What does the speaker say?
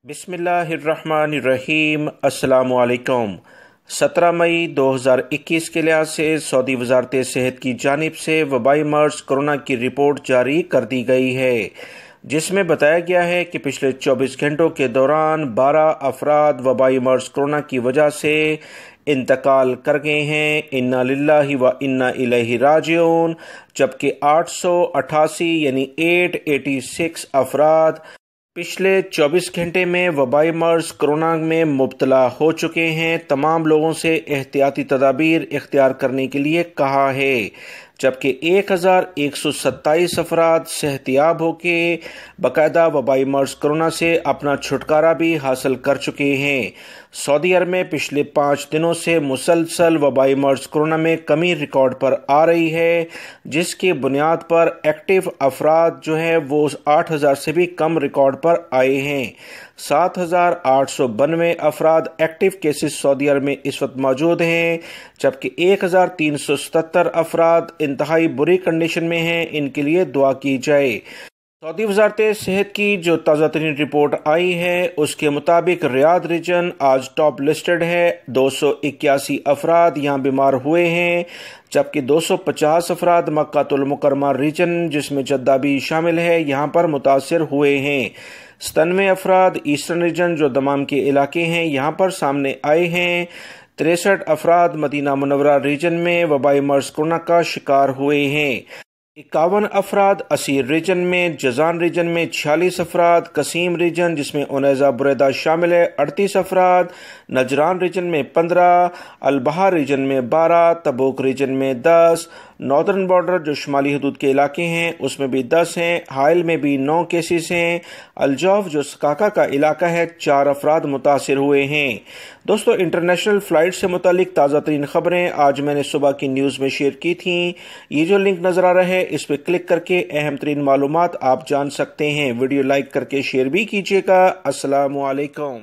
बिस्मिल्लाहिर्रहमानिर्रहीम। अस्सलामु अलैकुम। 17 मई 2021 के लिहाज से सऊदी वजारत सेहत की जानिब से वबाई मर्ज कोरोना की रिपोर्ट जारी कर दी गई है, जिसमें बताया गया है कि पिछले 24 घंटों के दौरान 12 अफराद वबाई मर्ज कोरोना की वजह से इंतकाल कर गए हैं। इन्ना लिल्लाहि व इन्ना इलैहि राजिऊन। जबकि 888 यानी 886 अफराद पिछले 24 घंटे में वबाई मर्ज कोरोना में मुब्तला हो चुके हैं। तमाम लोगों से एहतियाती तदाबीर इख्तियार करने के लिए कहा है, जबकि 1127 अफराद सेहतियाब होके बाकायदा वबाई मर्ज कोरोना से अपना छुटकारा भी हासिल कर चुके हैं। सऊदी अरब में पिछले 5 दिनों से मुसलसल वबाई मर्ज कोरोना में कमी रिकॉर्ड पर आ रही है, जिसकी बुनियाद पर एक्टिव अफराद जो है वो 8000 से भी कम रिकॉर्ड पर आए हैं। 7892 अफराद एक्टिव केसेस सऊदी अरब में इस वक्त मौजूद हैं, जबकि 1377 अफराद इंतहाई बुरी कंडीशन में हैं। इनके लिए दुआ की जाए। सऊदी वजारत सेहत की जो ताज़ा तरीन रिपोर्ट आई है उसके मुताबिक रियाद रीजन आज टॉप लिस्टेड है। 281 अफराद यहाँ बीमार हुए हैं, जबकि 250 अफराद मक्कातुल मुकर्रमा रीजन जिसमें जद्दा भी शामिल है यहाँ पर मुतासर हुए हैं। 97 अफराद ईस्टर्न रीजन जो दमाम के इलाके हैं यहाँ पर सामने आए हैं। 63 अफराद मदीना मुनव्वरा रीजन में वबाई मर्ज कोरोना का शिकार हुए हैं। 51 अफराद असीर रीजन में, जजान रीजन में 46 अफराद, कसीम रीजन जिसमें उनैजा बुरैदा शामिल है 38 अफराद, नजरान रीजन में 15, अलबहा रीजन में 12, तबूक रीजन में 10, नॉर्दर्न बॉर्डर जो शुमाली हदूद के इलाके हैं उसमें भी 10 हैं। हाइल में भी 9 केसेस हैं। अलजौफ जो सकाका का इलाका है 4 अफराद मुतासिर हुए हैं। दोस्तों, इंटरनेशनल फ़्लाइट से मुतालिक ताज़ा तरीन खबरें आज मैंने सुबह की न्यूज़ में शेयर की थी। ये जो लिंक नज़र आ रहा है इस पर क्लिक करके अहम तरीन मालूमात आप जान सकते हैं। वीडियो लाइक करके शेयर भी कीजिएगा। अस्सलामु अलैकुम।